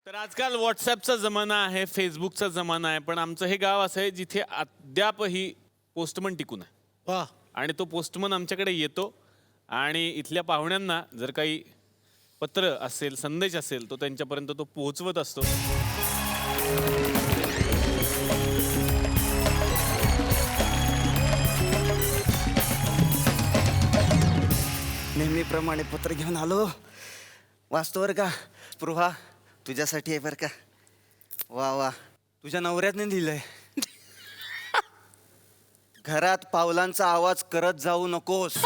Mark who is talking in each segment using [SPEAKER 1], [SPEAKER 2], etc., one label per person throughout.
[SPEAKER 1] तर आजकाल व्हॉट्सॲपचा जमाना आहे, फेसबुकचा जमाना आहे, पण आमचं हे गाव असं आहे जिथे अद्यापही पोस्टमन टिकून आहे.
[SPEAKER 2] वा
[SPEAKER 1] आणि तो पोस्टमन आमच्याकडे येतो आणि इथल्या पाहुण्यांना जर काही पत्र असेल, संदेश असेल, तो त्यांच्यापर्यंत तो पोहोचवत असतो.
[SPEAKER 3] नेहमीप्रमाणे पत्र घेऊन आलो. वाचतो बरं का. स्पृहा तुझ्यासाठी आहे बरं का. वा वा, तुझ्या नवऱ्याने लिहिलंय. घरात पावलांचा आवाज करत जाऊ नकोस.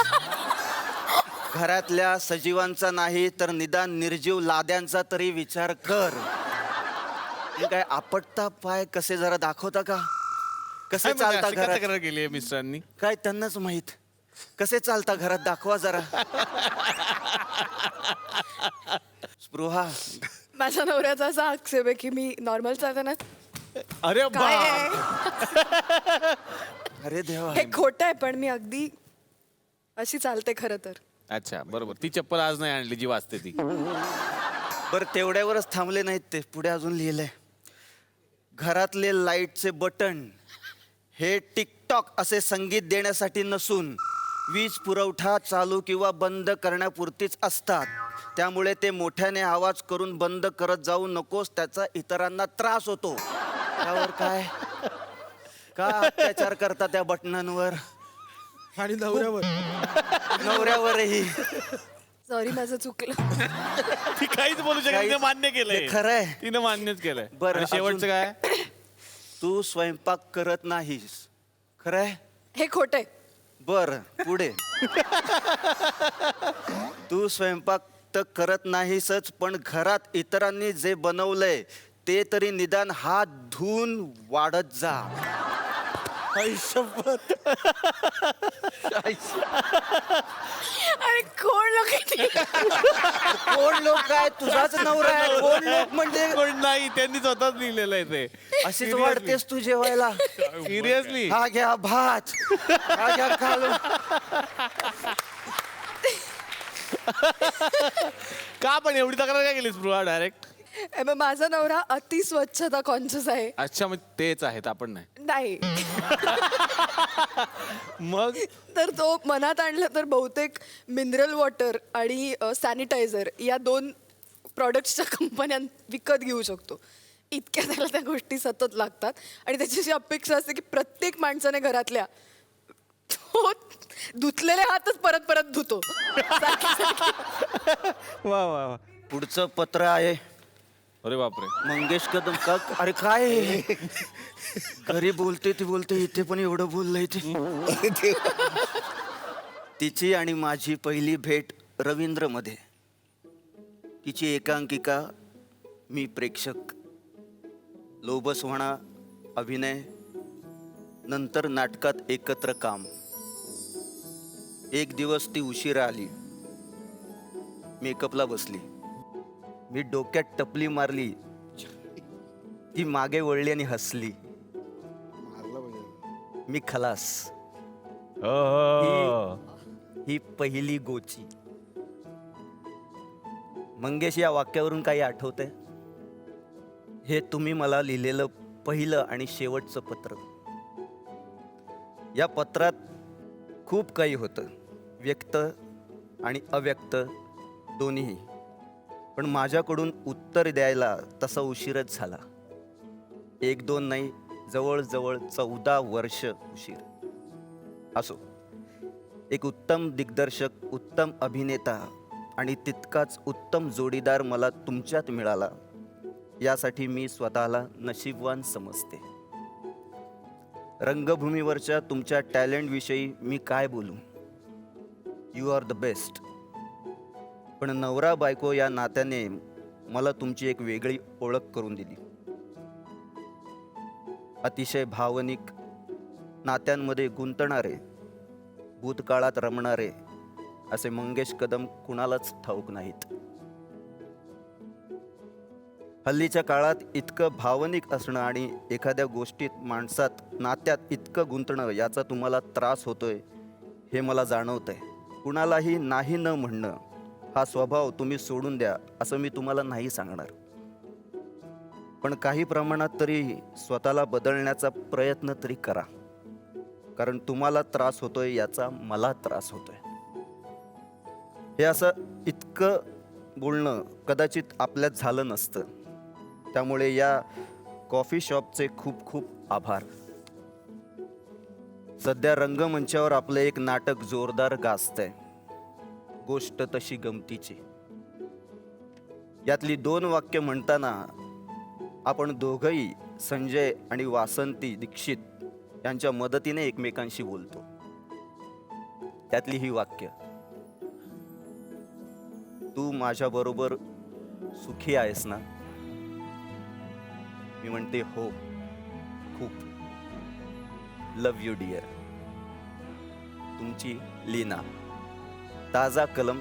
[SPEAKER 3] घरातल्या सजीवांचा नाही तर निदान निर्जीव लाद्यांचा तरी विचार कर. हे काय आपटता पाय कसे जरा दाखवता का? कसे चालता घरात?
[SPEAKER 1] तक्रार केली आहे मिस्टरांनी.
[SPEAKER 3] काय त्यांनाच माहित. कसे चालता घरात दाखवा जरा. स्पृहा
[SPEAKER 4] माझ्या नवऱ्याचा असा आक्षेप आहे की मी नॉर्मल चालते ना.
[SPEAKER 1] अरे
[SPEAKER 4] काय
[SPEAKER 1] बा,
[SPEAKER 4] आहे?
[SPEAKER 3] अरे देवा.
[SPEAKER 4] हे खोटं आहे पण मी अगदी अशी चालते खरं तर.
[SPEAKER 1] अच्छा बरोबर. ती चप्पल आज नाही आणली जी वाजते ती.
[SPEAKER 3] बरं तेवढ्यावरच थांबले नाहीत ते. पुढे अजून लिहिलंय. घरातले लाईटचे बटन हे टिकटॉक असे संगीत देण्यासाठी नसून वीज पुरवठा चालू किंवा बंद करण्यापुरतीच असतात. त्यामुळे ते मोठ्याने आवाज करून बंद करत जाऊ नकोस. त्याचा इतरांना त्रास होतो. त्यावर काय का अत्याचार करता त्या बटनांवर?
[SPEAKER 2] आणि नवऱ्यावर
[SPEAKER 3] नवऱ्यावरही.
[SPEAKER 4] सॉरी माझं चुकलं.
[SPEAKER 1] ती काहीच बोलू शकत नाही.
[SPEAKER 3] काहीच-
[SPEAKER 1] मान्य केलंय.
[SPEAKER 3] हे खरं आहे.
[SPEAKER 1] तिनं मान्यच केलंय.
[SPEAKER 3] बरं,
[SPEAKER 1] आणि शेवटचं काय?
[SPEAKER 3] तू स्वयंपाक करत नाहीस. खरं आहे?
[SPEAKER 4] हे खोटं आहे.
[SPEAKER 3] बर पुढे. तू स्वयंपाक तर करत नाहीसच पण घरात इतरांनी जे बनवलंय ते तरी निदान हात धुवून वाढत जा.
[SPEAKER 4] अरे कोण लोक आहेत?
[SPEAKER 3] कोण लोक काय? तुझाच नवरा आहे. कोण लोक म्हणजे
[SPEAKER 1] कोण नाही, त्यांनी स्वतःच लिहिलेलं आहे ते.
[SPEAKER 3] अशीच वाढतेस तू जेवायला.
[SPEAKER 1] सिरियसली.
[SPEAKER 3] हा घ्या भात. हा घ्या कालू.
[SPEAKER 1] का पण एवढी तक्रार काय केलीस स्पृहा डायरेक्ट?
[SPEAKER 4] मग माझा नवरा अति स्वच्छता कॉन्शियस आहे.
[SPEAKER 1] अच्छा मग तेच आहेत, आपण नाही.
[SPEAKER 4] नाही
[SPEAKER 1] मग
[SPEAKER 4] तर तो मनात आणलं तर बहुतेक मिनरल वॉटर आणि सॅनिटायझर या 2 प्रॉडक्ट्सच्या कंपन्या विकत घेऊ शकतो. इतक्या त्याला त्या गोष्टी सतत लागतात आणि त्याची अशी अपेक्षा असते की प्रत्येक माणसाने घरातल्या तो धुतलेले हातच परत परत धुतो.
[SPEAKER 1] वा वा वा.
[SPEAKER 3] पुढचं पत्र आहे
[SPEAKER 1] अरे बापरे.
[SPEAKER 3] मंगेश कदम का. अरे काय हे? घरी बोलते ती बोलते, इथे पण एवढं बोललंय ते. तिची आणि माझी पहिली भेट रवींद्रमध्ये. तिची एकांकिका, मी प्रेक्षक. लोभसवाणा अभिनय, नंतर नाटकात एकत्र काम. एक दिवस ती उशिरा आली. मेकअपला बसली. मी डोक्यात टपली मारली. ती मागे वळली आणि हसली. मी खलास. ही पहिली गोची. मंगेश, या वाक्यावरून काही आठवतंय? हे तुम्ही मला लिहिलेलं पहिलं आणि शेवटचं पत्र. या पत्रात खूप काही होतं, व्यक्त आणि अव्यक्त दोन्हीही. पण माझ्याकडून उत्तर द्यायला तसा उशीरच झाला. 1-2 नाही, जवळजवळ 14 वर्ष उशीर. असो, एक उत्तम दिग्दर्शक, उत्तम अभिनेता आणि तितकाच उत्तम जोडीदार मला तुमच्यात मिळाला, यासाठी मी स्वतःला नशीबवान समजते. रंगभूमीवरच्या तुमच्या टॅलेंटविषयी मी काय बोलू? You are the best. पण नवरा बायको या नात्याने मला तुमची एक वेगळी ओळख करून दिली. अतिशय भावनिक नात्यांमध्ये गुंतणारे, भूतकाळात रमणारे असे मंगेश कदम कुणालाच ठाऊक नाहीत. हल्लीच्या काळात इतकं भावनिक असणं आणि एखाद्या गोष्टीत, माणसात, नात्यात इतकं गुंतणं याचा तुम्हाला त्रास होतोय हे मला जाणवतंय. कुणालाही नाही न म्हणणं हा स्वभाव तुम्ही सोडून द्या असं मी तुम्हाला नाही सांगणार. पण काही प्रमाणात तरी स्वतःला बदलण्याचा प्रयत्न तरी करा, कारण तुम्हाला त्रास होतोय याचा मला त्रास होतोय. हे असं इतकं बोलणं कदाचित आपल्यात झालं नसतं. त्यामुळे या कॉफी शॉपचे खूप खूप आभार. सध्या रंगमंचावर आपलं एक नाटक जोरदार गाजतंय, गोष्ट तशी गमतीची. यातली 2 वाक्य म्हणताना आपण दोघंही संजय आणि वासंती दीक्षित यांच्या मदतीने एकमेकांशी बोलतो. त्यातली ही वाक्य, तू माझ्याबरोबर सुखी आहेस ना? मी म्हणते हो, खूप. लव यू डिअर. तुमची लीना. ताजा कलम.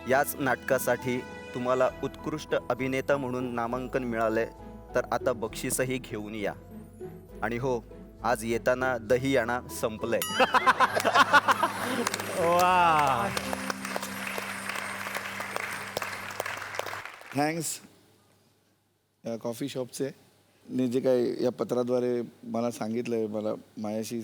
[SPEAKER 3] याच नाटकासाठी तुम्हाला उत्कृष्ट अभिनेता म्हणून नामांकन मिळालंय, तर आता बक्षीसही घेऊन या. आणि हो, आज येताना दही आणा, संपलंय.
[SPEAKER 1] वा.
[SPEAKER 2] थँक्स या कॉफी शॉपचे. ने जे काही या पत्राद्वारे मला सांगितलं, मला माझ्याशी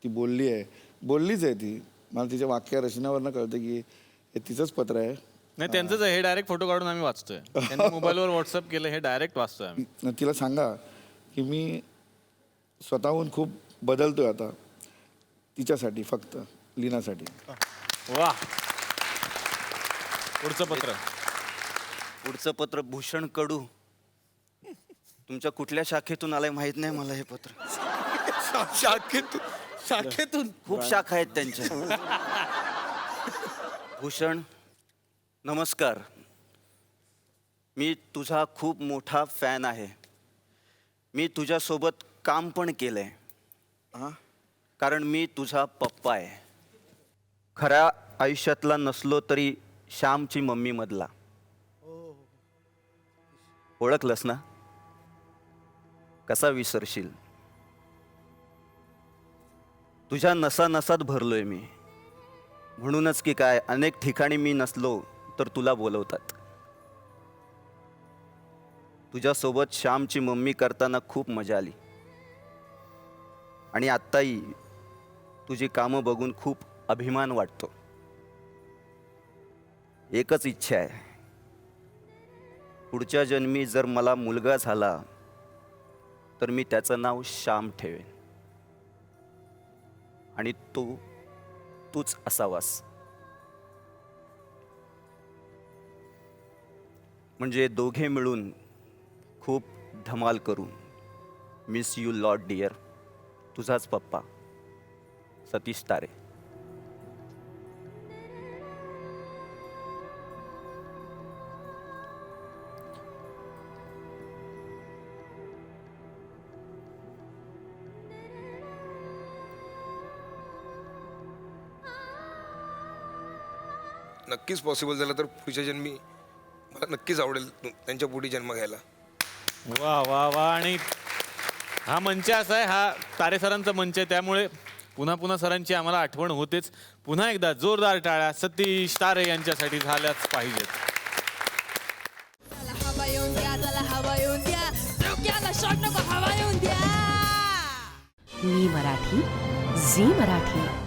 [SPEAKER 2] ती बोललीच आहे ती. मला तिच्या वाक्य रचनावरनं कळतं की हे तिचंच पत्र आहे.
[SPEAKER 1] नाही, त्यांचंच आहे हे. डायरेक्ट फोटो काढून आम्ही वाचतोय. त्यांनी मोबाईलवर व्हॉट्सअप केलं, हे डायरेक्ट वाचतोय आम्ही.
[SPEAKER 2] तिला सांगा की मी स्वतःहून खूप बदलतोय आता, तिच्यासाठी, फक्त लीनासाठी.
[SPEAKER 1] वा. पुढचं पत्र.
[SPEAKER 3] पुढचं पत्र भूषण कडू. तुमच्या कुठल्या शाखेतून आलंय माहित नाही मला हे पत्र.
[SPEAKER 2] शाखेतून
[SPEAKER 3] खूप शाखा आहेत त्यांच्या. भूषण, नमस्कार. मी तुझा खूप मोठा फॅन आहे. मी तुझ्यासोबत काम पण केलंय, कारण मी तुझा पप्पा आहे. खऱ्या आयुष्यातला नसलो तरी श्यामची मम्मी मधला. ओळखलंस ना? कसा विसरशील? तुझ्या नसा नसात भरलोय मी. म्हणूनच की काय, अनेक ठिकाणी मी नसलो तर तुला बोलवतात. तुझ्यासोबत श्यामची मम्मी करताना खूप मजा आली. आणि आत्ताही तुझी कामं बघून खूप अभिमान वाटतो. एकच इच्छा आहे, पुढच्या जन्मी जर मला मुलगा झाला तर मी त्याचं नाव श्याम ठेवेन, आणि तूच असावास. म्हणजे दोघे मिळून खूप धमाल करू. Miss you lot dear. तुझाच पप्पा, सतीश तारे.
[SPEAKER 5] नक्कीच पॉसिबल झालं तर पुढच्या जन्मी मला नक्कीच आवडेल त्यांच्या पुढे जन्म घ्यायला.
[SPEAKER 1] वा वा वा. आणि हा मंच असा आहे, हा तारे सरांचा मंच आहे, त्यामुळे पुन्हा पुन्हा सरांची आम्हाला आठवण होतेच. पुन्हा एकदा जोरदार टाळ्या सतीश तारे यांच्यासाठी झाल्याच पाहिजेत.
[SPEAKER 6] हवा येऊन द्या, चला हवा येऊन द्या, डोक्याला शॉट नको, हवा येऊन द्या.
[SPEAKER 7] मी मराठी, झी मराठी.